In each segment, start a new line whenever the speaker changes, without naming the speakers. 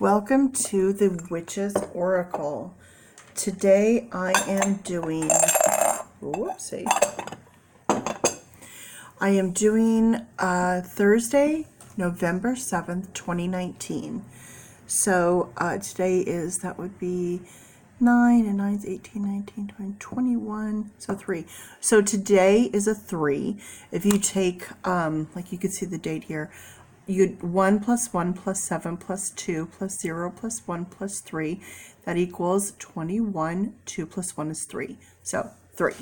Welcome to the Witch's Oracle. Today I am doing, whoopsie, I am doing Thursday, November 7th, 2019. So today is, that would be 9 and 9 is 18, 19, 20, 21, so 3. So today is a 3. If you take, like you can see the date here, you'd 1 plus 1 plus 7 plus 2 plus 0 plus 1 plus 3. That equals 21. 2 plus 1 is 3. So 3.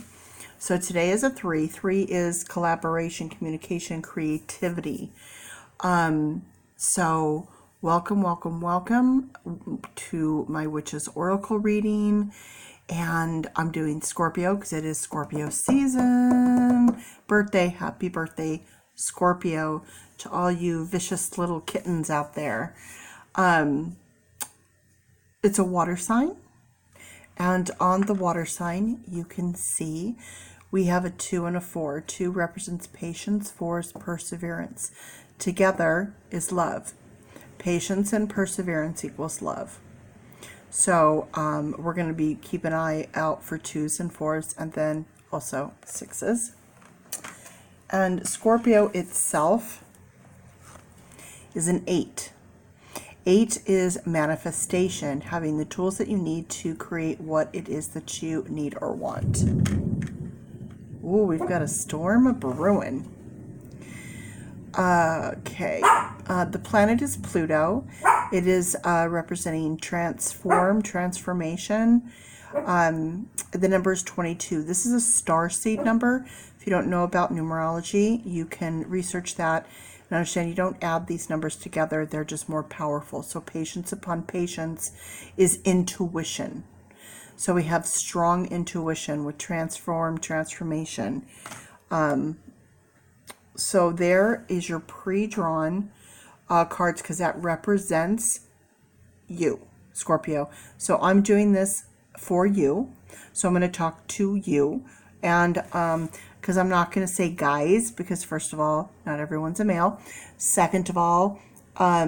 So today is a 3. 3 is collaboration, communication, creativity. So welcome, welcome, welcome to my Witch's Oracle reading. And I'm doing Scorpio because it is Scorpio season. Birthday, happy birthday, Scorpio, to all you vicious little kittens out there. It's a water sign, and on the water sign you can see we have a 2 and a 4. 2 represents patience, 4 is perseverance. Together is love. Patience and perseverance equals love. So we're going to be keep an eye out for 2s and 4s, and then also 6s. And Scorpio itself is an 8. 8 is manifestation, having the tools that you need to create what it is that you need or want. Ooh, we've got a storm brewing. Okay, the planet is Pluto. It is representing transformation. The number is 22. This is a star seed number. If you don't know about numerology, you can research that and understand you don't add these numbers together. They're just more powerful. So patience upon patience is intuition. So we have strong intuition with transformation. So there is your pre-drawn cards, because that represents you, Scorpio. So I'm doing this for you. So I'm going to talk to you. And because I'm not going to say guys, because first of all, not everyone's a male. Second of all, I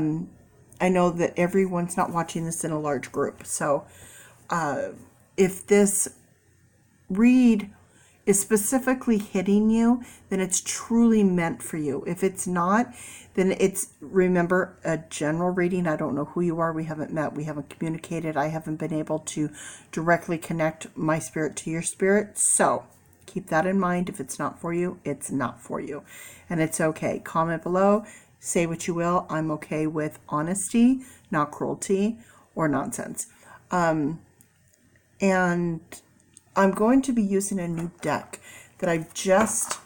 know that everyone's not watching this in a large group. So if this read is specifically hitting you, then it's truly meant for you. If it's not, then it's, remember, a general reading. I don't know who you are. We haven't met. We haven't communicated. I haven't been able to directly connect my spirit to your spirit. So keep that in mind. If it's not for you, it's not for you. And it's okay. Comment below. Say what you will. I'm okay with honesty, not cruelty or nonsense. And I'm going to be using a new deck that I've just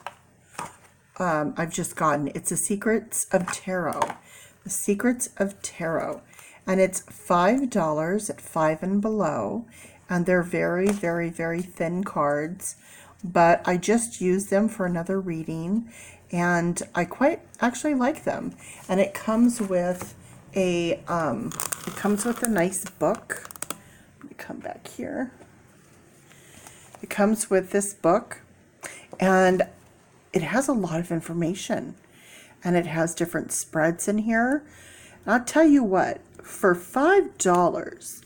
gotten. It's the Secrets of Tarot. The Secrets of Tarot. And it's $5 at 5 and below. And they're very, very, very thin cards. But I just used them for another reading. And I quite actually like them. And it comes with a nice book. Let me come back here. It comes with this book, and it has a lot of information, and it has different spreads in here. And I'll tell you what, for $5,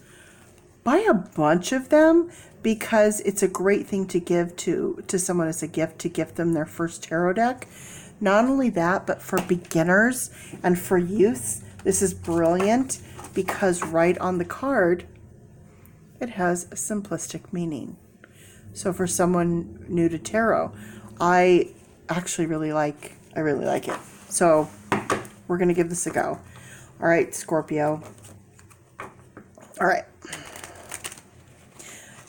buy a bunch of them, because it's a great thing to give to someone as a gift, to gift them their first tarot deck. Not only that, but for beginners and for youths, this is brilliant, because right on the card, it has a simplistic meaning. So for someone new to tarot, I actually really like it. So we're going to give this a go. All right, Scorpio. All right.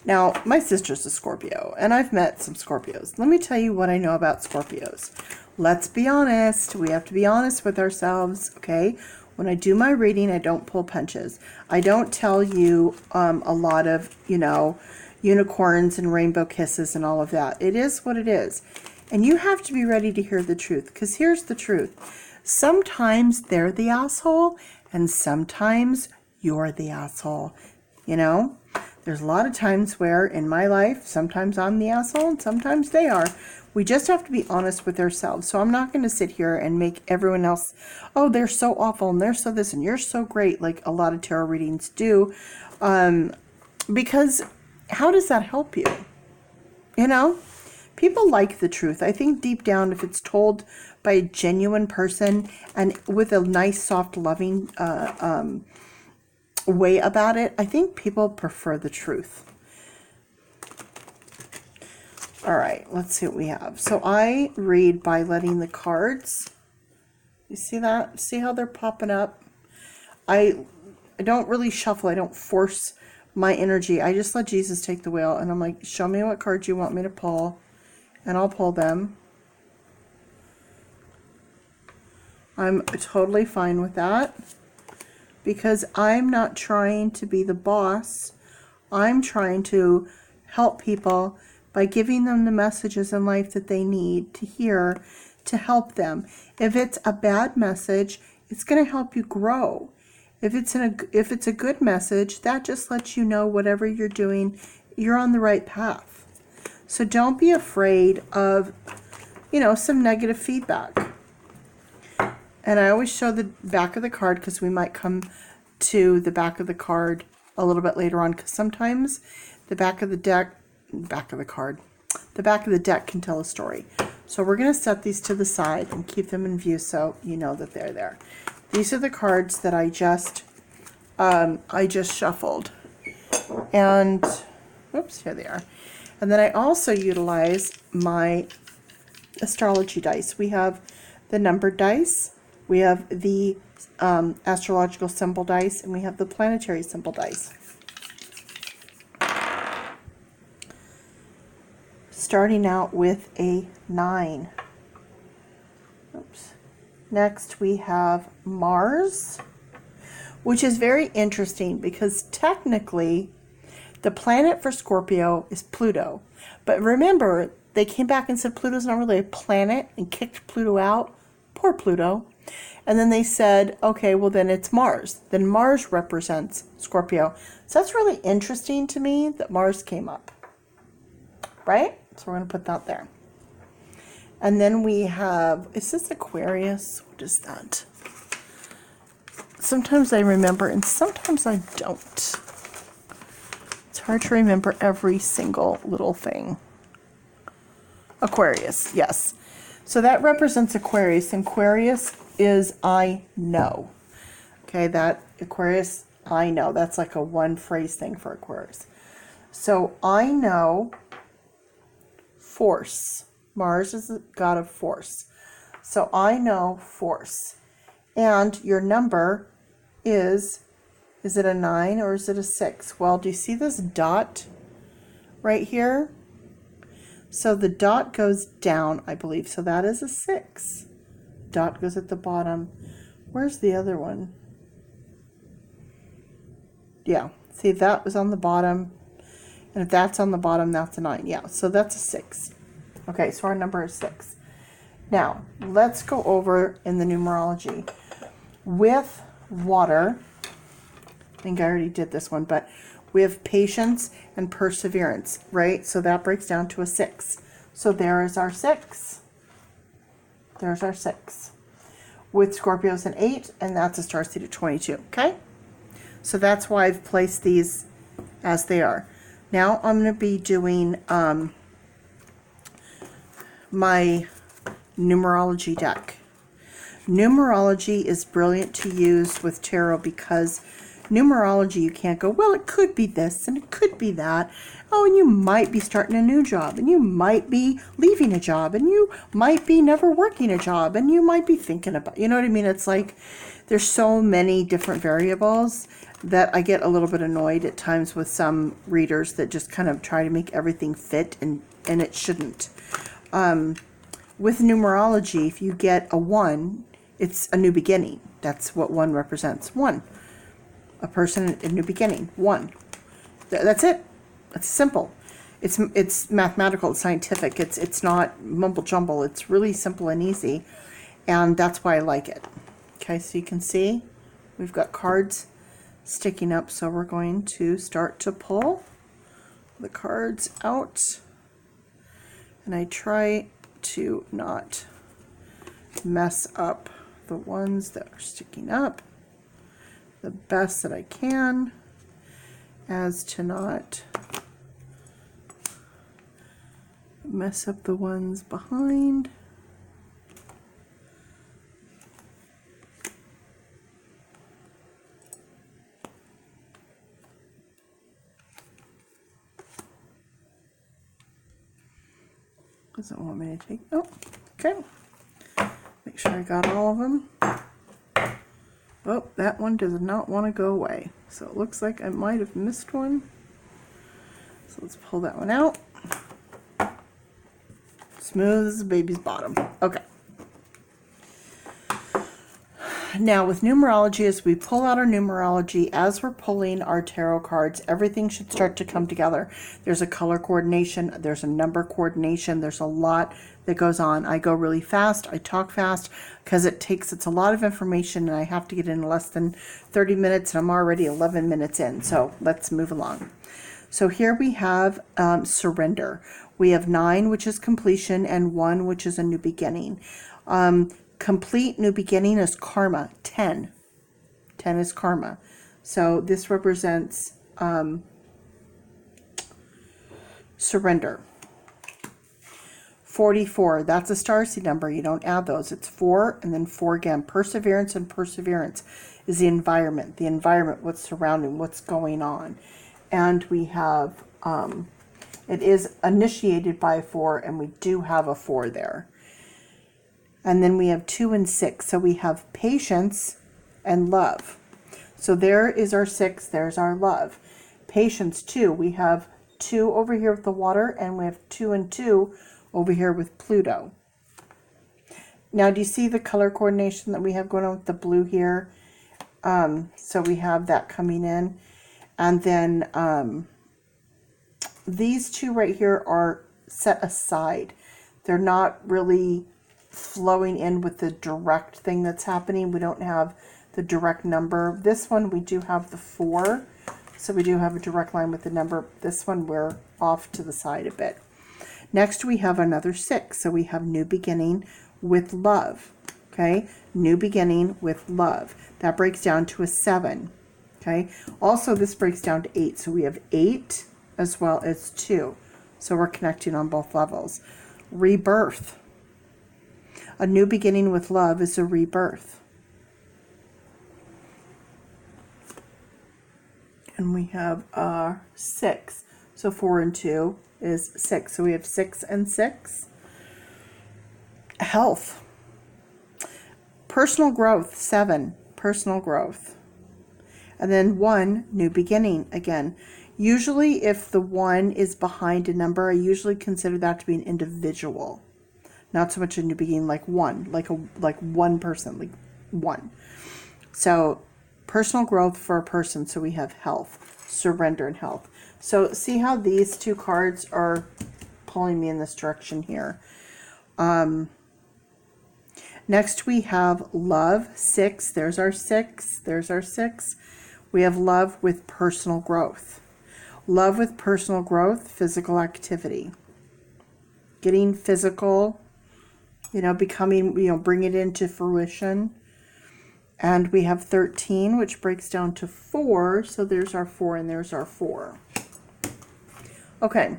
Now, my sister's a Scorpio, and I've met some Scorpios. Let me tell you what I know about Scorpios. Let's be honest. We have to be honest with ourselves, okay? When I do my reading, I don't pull punches. I don't tell you a lot of, unicorns and rainbow kisses and all of that. It is what it is. And you have to be ready to hear the truth, because here's the truth. Sometimes they're the asshole, and sometimes you're the asshole. There's a lot of times where in my life, sometimes I'm the asshole and sometimes they are. We just have to be honest with ourselves. So I'm not going to sit here and make everyone else, oh, they're so awful and they're so this and you're so great, like a lot of tarot readings do. Because how does that help you? You know, people like the truth. I think deep down, if it's told by a genuine person and with a nice, soft, loving way about it, I think people prefer the truth. All right, let's see what we have. So I read by letting the cards, you see that? See how they're popping up? I don't really shuffle. I don't force my energy. I just let Jesus take the wheel. And I'm like, show me what cards you want me to pull. And I'll pull them. I'm totally fine with that. Because I'm not trying to be the boss. I'm trying to help people by giving them the messages in life that they need to hear to help them. If it's a bad message, it's going to help you grow. If it's a good message, that just lets you know whatever you're doing, you're on the right path. So don't be afraid of, you know, some negative feedback. And I always show the back of the card because we might come to the back of the card a little bit later on, because sometimes the back of the deck can tell a story. So we're going to set these to the side and keep them in view so you know that they're there. These are the cards that I just shuffled. And, oops, here they are. And then I also utilize my astrology dice. We have the numbered dice, we have the astrological symbol dice, and we have the planetary symbol dice. Starting out with a 9. Oops. Next we have Mars, which is very interesting because technically the planet for Scorpio is Pluto. But remember, they came back and said Pluto's not really a planet and kicked Pluto out. Poor Pluto. And then they said, okay, well then it's Mars. Then Mars represents Scorpio. So that's really interesting to me that Mars came up. Right? So we're going to put that there. And then we have, is this Aquarius? What is that? Sometimes I remember and sometimes I don't. It's hard to remember every single little thing. Aquarius, yes. So that represents Aquarius. And Aquarius is I know. Okay, that Aquarius, I know. That's like a one phrase thing for Aquarius. So I know force. Mars is the god of force. So I know force. And your number is it a 9 or is it a 6? Well, do you see this dot right here? So the dot goes down, I believe. So that is a 6. Dot goes at the bottom. Where's the other one? Yeah, see, that was on the bottom. And if that's on the bottom, that's a 9. Yeah, so that's a 6. Okay, so our number is 6. Now, let's go over in the numerology. With water, I think I already did this one, but we have patience and perseverance, right? So that breaks down to a 6. So there is our 6. There's our 6. With Scorpios an 8, and that's a starseed of 22, okay? So that's why I've placed these as they are. Now I'm going to be doing my numerology deck. Numerology is brilliant to use with tarot because numerology, you can't go, well, it could be this and it could be that. Oh, and you might be starting a new job, and you might be leaving a job, and you might be never working a job, and you might be thinking about, you know what I mean? It's like there's so many different variables that I get a little bit annoyed at times with some readers that just kind of try to make everything fit, and it shouldn't. With numerology, if you get a 1, it's a new beginning. That's what 1 represents. 1. A person, a new beginning. 1. That's it. It's simple. It's mathematical, it's scientific. It's not mumble jumble. It's really simple and easy. And that's why I like it. Okay, so you can see we've got cards sticking up. So we're going to start to pull the cards out. And I try to not mess up the ones that are sticking up the best that I can, as to not mess up the ones behind. Doesn't want me to take, oh, okay. Make sure I got all of them. Oh, that one does not want to go away. So it looks like I might have missed one. So let's pull that one out. Smooth as a baby's bottom. Okay. Now with numerology, as we pull out our numerology, as we're pulling our tarot cards, everything should start to come together. There's a color coordination, there's a number coordination, there's a lot that goes on. I go really fast, I talk fast, because it's a lot of information, and I have to get in less than 30 minutes, and I'm already 11 minutes in, so let's move along. So here we have surrender. We have 9, which is completion, and 1, which is a new beginning. Complete new beginning is karma, 10. 10 is karma. So this represents surrender. 44, that's a starseed number. You don't add those. It's 4 and then 4 again. Perseverance, and perseverance is the environment. The environment, what's surrounding, what's going on. And we have, it is initiated by a 4, and we do have a 4 there. And then we have 2 and 6. So we have patience and love. So there is our 6. There's our love. Patience, 2. We have 2 over here with the water, and we have 2 and 2 over here with Pluto. Now, do you see the color coordination that we have going on with the blue here? So we have that coming in. And then these 2 right here are set aside. They're not really flowing in with the direct thing that's happening. We don't have the direct number. This one we do have the 4, so we do have a direct line with the number. This one we're off to the side a bit. Next we have another 6, so we have new beginning with love. Okay, new beginning with love. That breaks down to a 7. Okay, also this breaks down to 8, so we have 8 as well as 2, so we're connecting on both levels. Rebirth. A new beginning with love is a rebirth. And we have 6. So 4 and 2 is 6. So we have 6 and 6. Health. Personal growth, 7. Personal growth. And then 1, new beginning again. Usually if the 1 is behind a number, I usually consider that to be an individual. Not so much a new beginning, like 1, like one person, like 1. So personal growth for a person. So we have health, surrender, and health. So see how these 2 cards are pulling me in this direction here. Next we have love, 6. There's our 6. There's our 6. We have love with personal growth. Love with personal growth, physical activity. Getting physical, becoming, bring it into fruition. And we have 13, which breaks down to 4. So there's our 4 and there's our 4. Okay.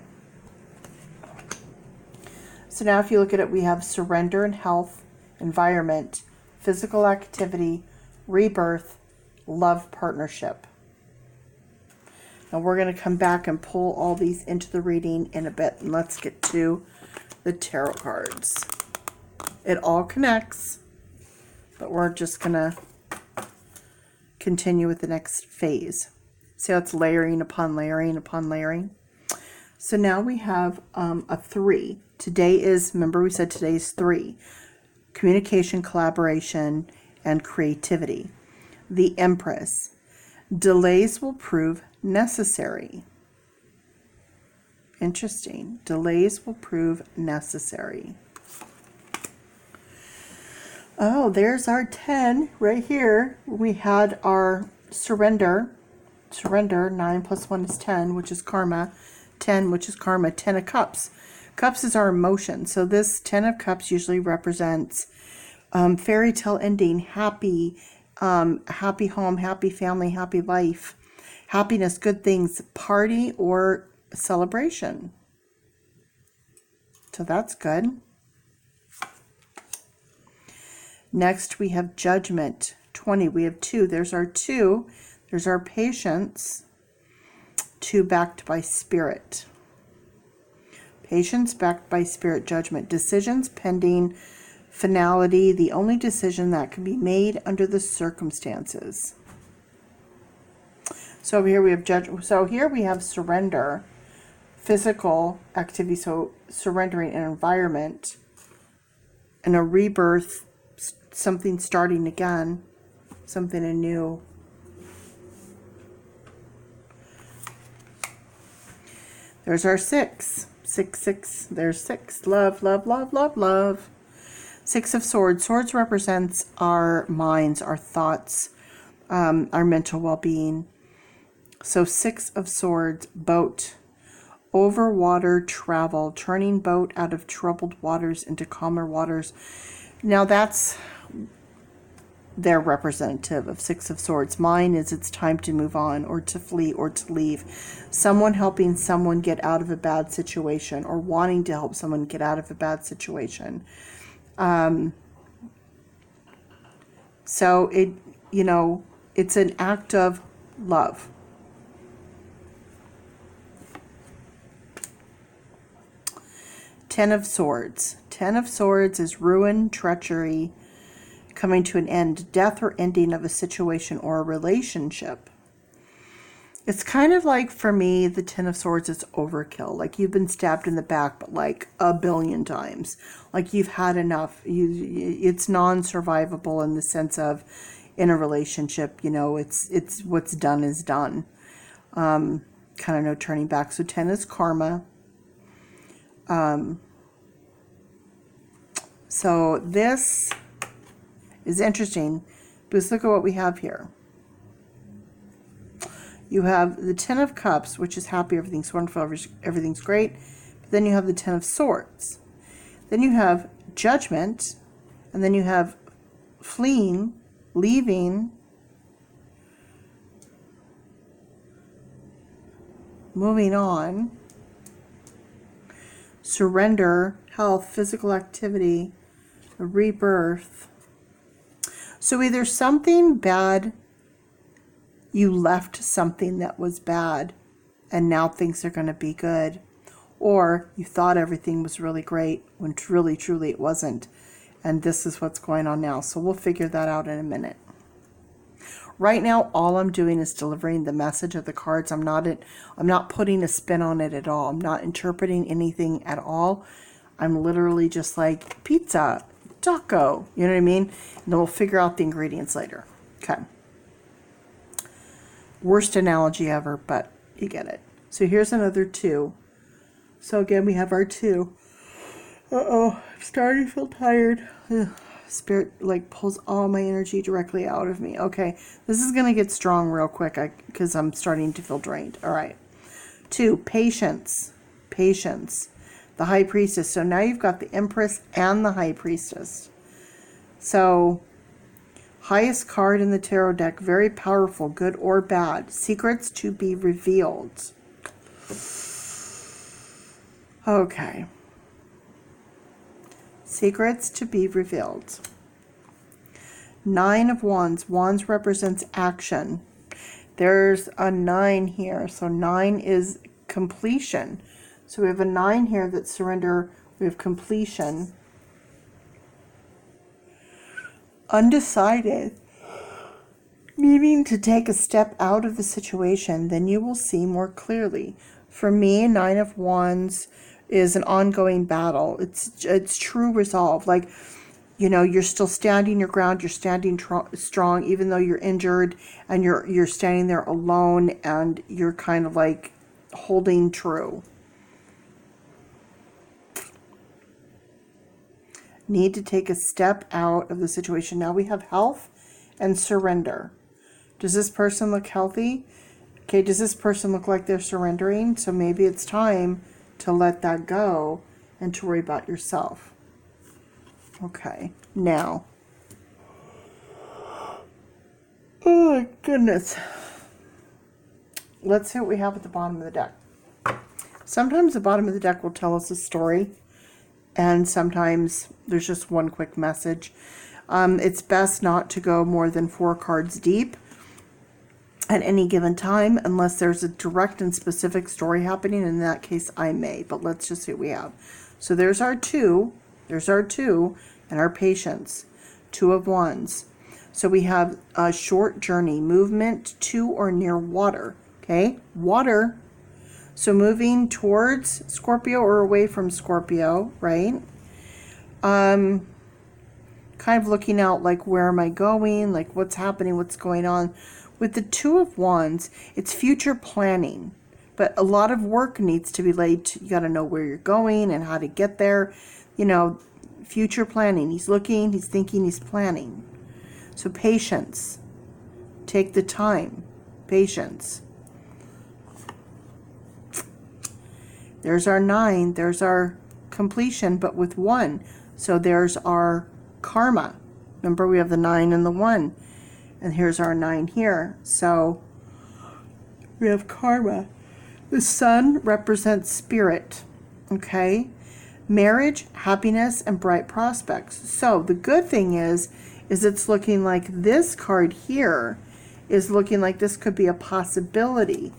So now if you look at it, we have surrender and health, environment, physical activity, rebirth, love, partnership. Now we're going to come back and pull all these into the reading in a bit. And let's get to the tarot cards. It all connects, but we're just going to continue with the next phase. See how it's layering upon layering upon layering? So now we have a 3. Today is, remember we said today's 3. Communication, collaboration, and creativity. The Empress. Delays will prove necessary. Interesting. Delays will prove necessary. Oh, there's our 10 right here. We had our surrender. Surrender, 9 plus 1 is 10, which is karma. 10, which is karma. 10 of Cups. Cups is our emotion. So this 10 of Cups usually represents fairy tale ending, happy, happy home, happy family, happy life, happiness, good things, party or celebration. So that's good. Next we have Judgment. 20. We have 2. There's our 2. There's our Patience. 2 backed by Spirit. Patience backed by Spirit. Judgment. Decisions pending. Finality. The only decision that can be made under the circumstances. So over here we have Judgment. So here we have Surrender. Physical activity. So surrendering an environment. And a rebirth. Something starting again. Something anew. There's our 6. 6, 6. There's 6. Love, love, love, love, love. 6 of Swords. Swords represents our minds, our thoughts, our mental well-being. So 6 of Swords. Boat. Over water travel. Turning boat out of troubled waters into calmer waters. Now that's their representative of 6 of Swords. Mine is it's time to move on or to flee or to leave. Someone helping someone get out of a bad situation or wanting to help someone get out of a bad situation. So it, you know, it's an act of love. Ten of Swords. 10 of Swords is ruin, treachery, coming to an end, death or ending of a situation or a relationship. It's kind of like, for me, the 10 of Swords is overkill. Like you've been stabbed in the back, but like a billion times. Like you've had enough. It's non-survivable in the sense of, in a relationship, you know, it's what's done is done. Kind of no turning back. So 10 is karma. So this is interesting because look at what we have here. You have the 10 of Cups, which is happy, everything's wonderful, everything's great. But then you have the 10 of Swords. Then you have Judgment, and then you have fleeing, leaving, moving on, surrender, health, physical activity, a rebirth. So either something bad, you left something that was bad and now things are going to be good, or you thought everything was really great when truly it wasn't, and this is what's going on now. So we'll figure that out in a minute. Right now all I'm doing is delivering the message of the cards. I'm not putting a spin on it at all. I'm not interpreting anything at all. I'm literally just like pizza, taco, you know what I mean? And then we'll figure out the ingredients later. Okay. Worst analogy ever, but you get it. So here's another 2. So again, we have our 2. Uh-oh, I'm starting to feel tired. Ugh. Spirit like pulls all my energy directly out of me. Okay, this is going to get strong real quick because I'm starting to feel drained. All right. 2, patience. Patience. The High Priestess. So now you've got the Empress and the High Priestess. So highest card in the tarot deck, very powerful, good or bad. Secrets to be revealed. Okay. Secrets to be revealed. 9 of Wands. Wands represents action. There's a 9 here. So 9 is completion. So we have a 9 here that's surrender. We have completion. Undecided. Needing to take a step out of the situation, then you will see more clearly. For me, 9 of Wands is an ongoing battle. It's true resolve. Like, you know, you're still standing your ground. You're standing strong, even though you're injured, and you're standing there alone, and you're kind of like holding true. Need to take a step out of the situation. Now we have health and surrender. Does this person look healthy? Okay, does this person look like they're surrendering? So maybe it's time to let that go and to worry about yourself. Okay, now, oh my goodness. Let's see what we have at the bottom of the deck. Sometimes the bottom of the deck will tell us a story, and sometimes there's just one quick message. It's best not to go more than 4 cards deep at any given time unless there's a direct and specific story happening. In that case, I may, but let's just see what we have. So there's our 2, and our patience, 2 of Wands. So we have a short journey, movement to or near water, okay? Water. So moving towards Scorpio or away from Scorpio, right? Kind of looking out like, where am I going? Like, what's happening? What's going on? With the 2 of Wands, it's future planning. But a lot of work needs to be laid. You got to know where you're going and how to get there. You know, future planning. He's looking, he's thinking, he's planning. So patience. Take the time. Patience. There's our 9. There's our completion, but with 1. So there's our karma. Remember, we have the 9 and the 1. And here's our 9 here. So we have karma. The sun represents spirit. Okay? Marriage, happiness, and bright prospects. So the good thing is it's looking like this card here is looking like this could be a possibility.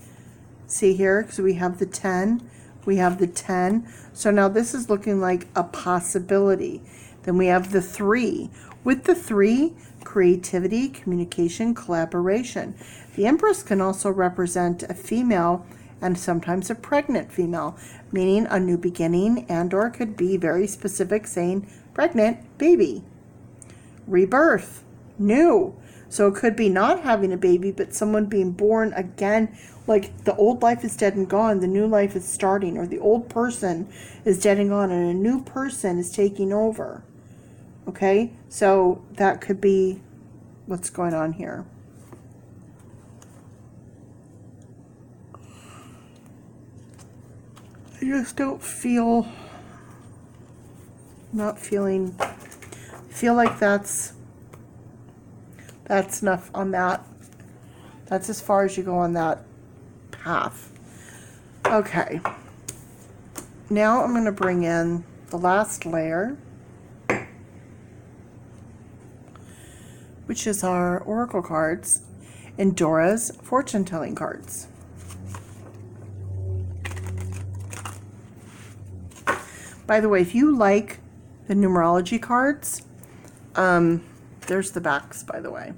See here? So we have the 10. We have the 10. So now this is looking like a possibility. Then we have the 3. With the 3, creativity, communication, collaboration. The Empress can also represent a female and sometimes a pregnant female, meaning a new beginning, and or could be very specific, saying pregnant, baby. Rebirth, new. So it could be not having a baby, but someone being born again, like the old life is dead and gone, the new life is starting, or the old person is dead and gone, and a new person is taking over. Okay, so that could be what's going on here. I just don't feel, feel like that's enough on that. That's as far as you go on that path. Okay, now I'm going to bring in the last layer, which is our oracle cards and Dora's fortune-telling cards. By the way, if you like the numerology cards, there's the backs, by the way.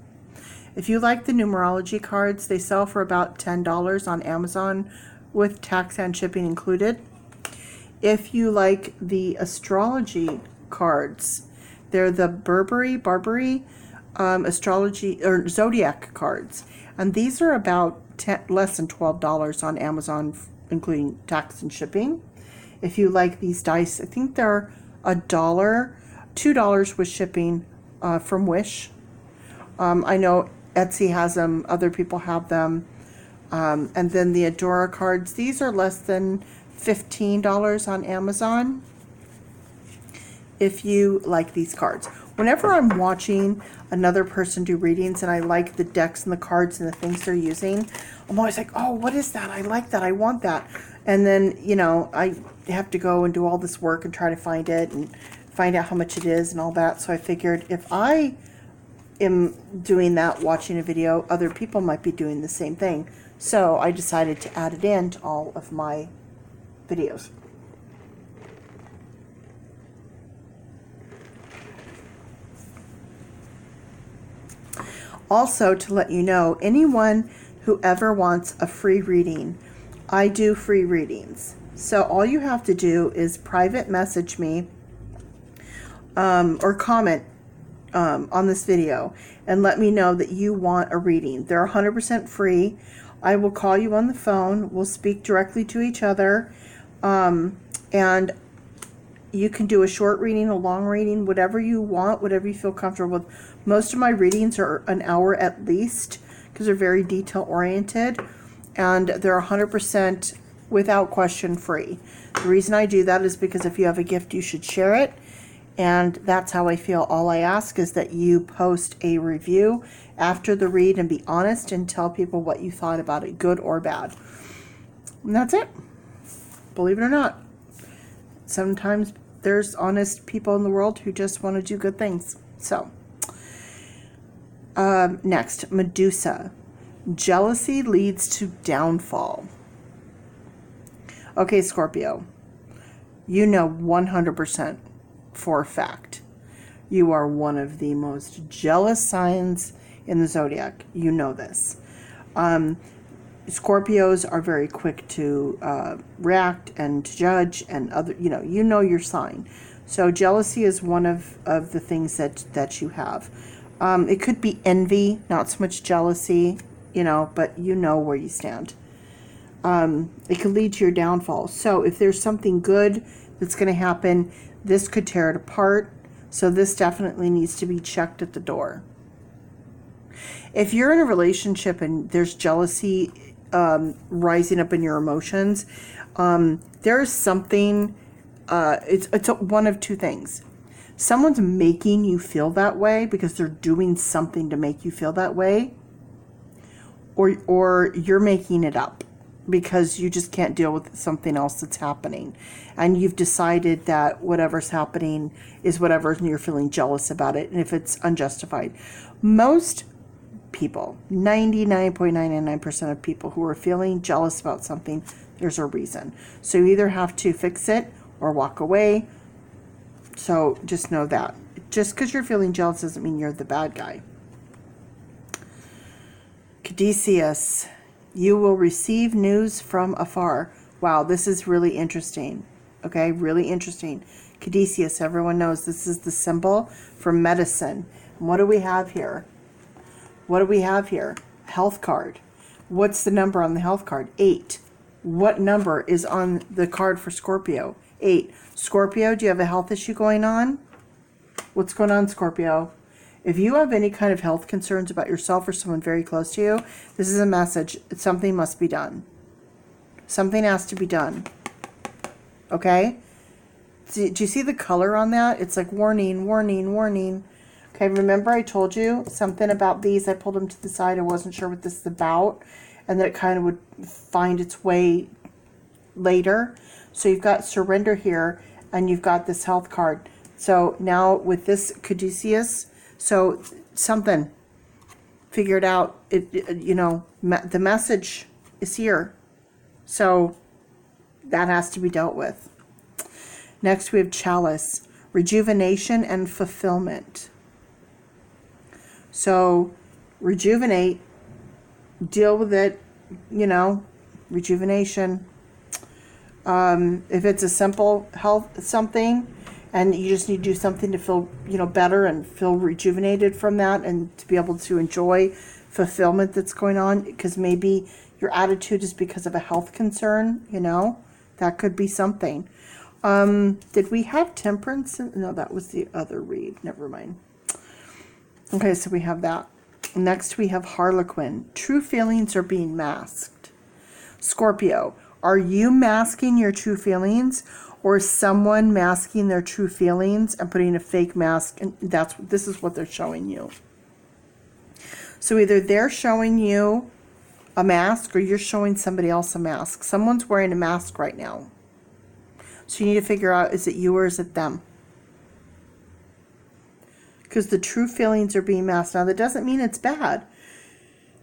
If you like the numerology cards, they sell for about $10 on Amazon with tax and shipping included. If you like the astrology cards, they're the Barbary astrology or zodiac cards, and these are about less than $12 on Amazon, including tax and shipping. If you like these dice, I think they're $1, $2 with shipping from Wish. I know Etsy has them, other people have them. And then the Adora cards, these are less than $15 on Amazon if you like these cards. Whenever I'm watching another person do readings and I like the decks and the cards and the things they're using, I'm always like, oh, what is that? I like that. I want that. And then, you know, I have to go and do all this work and try to find it and find out how much it is and all that. So I figured if I am doing that, watching a video, other people might be doing the same thing. So I decided to add it in to all of my videos. Also, to let you know, anyone who ever wants a free reading, I do free readings. So all you have to do is private message me or comment on this video and let me know that you want a reading. They're 100% free. I will call you on the phone. We'll speak directly to each other. And you can do a short reading, a long reading, whatever you want, whatever you feel comfortable with. Most of my readings are an hour at least because they're very detail oriented, and they're 100% without question free. The reason I do that is because if you have a gift, you should share it. And that's how I feel. All I ask is that you post a review after the read and be honest and tell people what you thought about it, good or bad. And that's it. Believe it or not. Sometimes there's honest people in the world who just want to do good things. So, next, Medusa. Jealousy leads to downfall. Okay, Scorpio. You know 100% for a fact you are one of the most jealous signs in the zodiac. You know this. Scorpios are very quick to react and to judge, and other, you know your sign. So jealousy is one of the things that you have. It could be envy, not so much jealousy, but you know where you stand. It could lead to your downfall. So if there's something good that's going to happen, this could tear it apart. So this definitely needs to be checked at the door. If you're in a relationship and there's jealousy rising up in your emotions, there's something, it's one of two things. Someone's making you feel that way because they're doing something to make you feel that way, or you're making it up because you just can't deal with something else that's happening. And you've decided that whatever's happening is whatever, and you're feeling jealous about it. And if it's unjustified, most people, 99.99% of people who are feeling jealous about something, there's a reason. So you either have to fix it or walk away. So just know that. Just because you're feeling jealous doesn't mean you're the bad guy. Caduceus. You will receive news from afar. Wow, this is really interesting. Okay, really interesting. Caduceus, everyone knows this is the symbol for medicine. And what do we have here? What do we have here? Health card. What's the number on the health card? 8. What number is on the card for Scorpio? 8. Scorpio, do you have a health issue going on? What's going on, Scorpio? If you have any kind of health concerns about yourself or someone very close to you, this is a message. Something must be done. Something has to be done. Okay? Do you see the color on that? It's like warning, warning, warning. Okay, remember I told you something about these. I pulled them to the side. I wasn't sure what this is about. And that it kind of would find its way later. So you've got surrender here, and you've got this health card. So now with this Caduceus, so something, figure it out. The message is here. So that has to be dealt with. Next we have Chalice, rejuvenation and fulfillment. So rejuvenate, deal with it, rejuvenation. If it's a simple health something, and you just need to do something to feel, better and feel rejuvenated from that, and to be able to enjoy fulfillment that's going on, because maybe your attitude is because of a health concern, that could be something. Did we have temperance? No, that was the other read. Never mind. Okay, so we have that. Next, we have Harlequin. True feelings are being masked. Scorpio, are you masking your true feelings, or is someone masking their true feelings and putting a fake mask? And this is what they're showing you. So either they're showing you a mask, or you're showing somebody else a mask. Someone's wearing a mask right now. So you need to figure out, is it you or is it them? Because the true feelings are being masked. Now, that doesn't mean it's bad.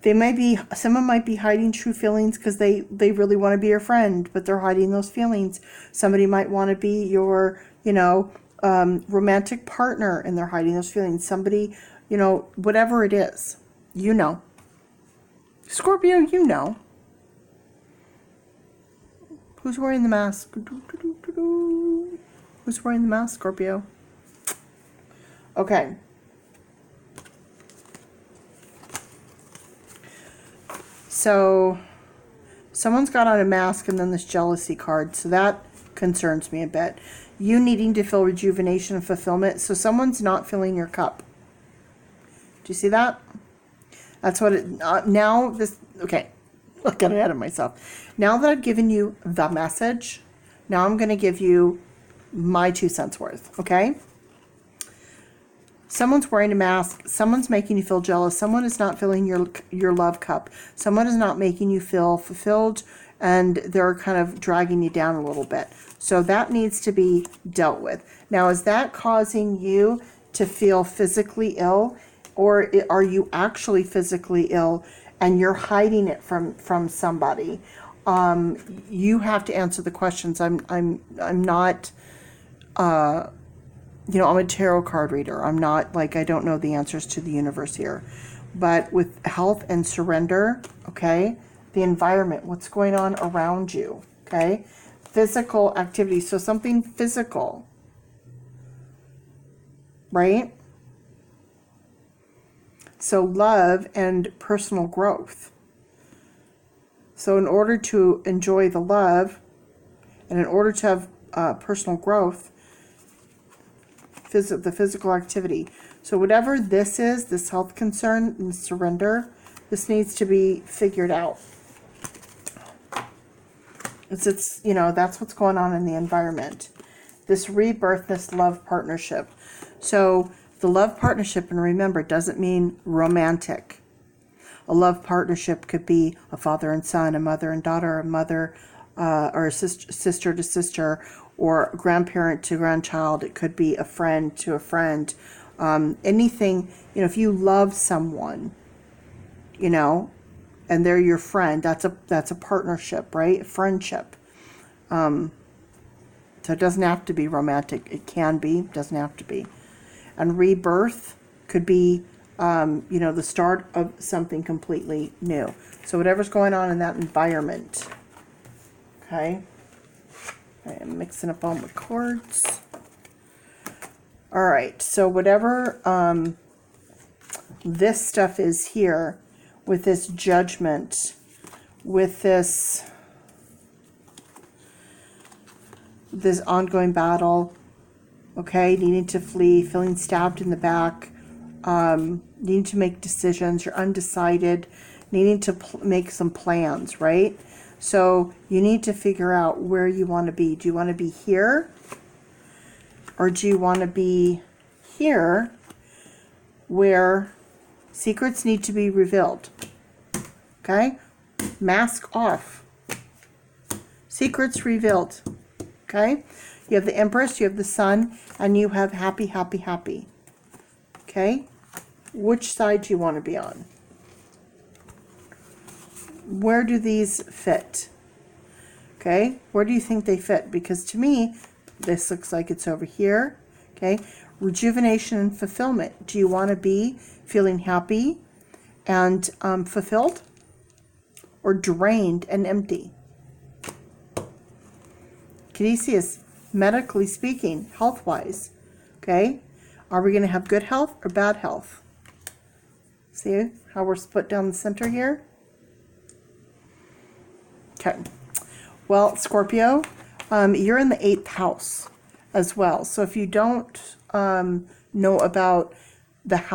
Someone might be hiding true feelings because they really want to be your friend, but they're hiding those feelings. Somebody might want to be your, romantic partner, and they're hiding those feelings. Somebody, whatever it is, Scorpio, Who's wearing the mask? Who's wearing the mask, Scorpio? Okay. So someone's got on a mask, and then this jealousy card. So that concerns me a bit. You needing to feel rejuvenation and fulfillment. So someone's not filling your cup. Do you see that? That's what it, now this, okay. I got ahead of myself. Now that I've given you the message, now I'm going to give you my 2 cents worth, okay? Someone's wearing a mask. Someone's making you feel jealous. Someone is not filling your love cup. Someone is not making you feel fulfilled, and they're kind of dragging you down a little bit. So that needs to be dealt with. Now, is that causing you to feel physically ill, or are you actually physically ill and you're hiding it from somebody? You have to answer the questions. I'm not. I'm a tarot card reader. I'm not like, I don't know the answers to the universe here. But with health and surrender, okay, the environment, what's going on around you, okay, physical activity, so something physical, right? So love and personal growth. So in order to enjoy the love and in order to have personal growth, the physical activity. So whatever this is, this health concern and surrender, this needs to be figured out. It's that's what's going on in the environment. This rebirth, this love partnership. So the love partnership, and remember, doesn't mean romantic. A love partnership could be a father and son, a mother and daughter, a mother or a sister to sister, or grandparent to grandchild. It could be a friend to a friend. Anything, if you love someone, and they're your friend, that's a partnership, right? A friendship. So it doesn't have to be romantic. It can be, doesn't have to be. And rebirth could be, the start of something completely new. So whatever's going on in that environment, okay? I'm mixing up all my cards. All right, so whatever this stuff is here, with this judgment, with this ongoing battle, okay, needing to flee, feeling stabbed in the back, needing to make decisions, you're undecided, needing to make some plans, right? So you need to figure out where you want to be. Do you want to be here? Or do you want to be here where secrets need to be revealed? Okay? Mask off. Secrets revealed. Okay? You have the Empress, you have the Sun, and you have happy, happy, happy. Okay? Which side do you want to be on? Where do these fit? Okay, where do you think they fit? Because to me, this looks like it's over here. Okay, rejuvenation and fulfillment. Do you want to be feeling happy and fulfilled, or drained and empty? Kinesius, medically speaking, health-wise. Okay, are we going to have good health or bad health? See how we're split down the center here? Okay, well, Scorpio, you're in the 8th house as well. So if you don't know about the house,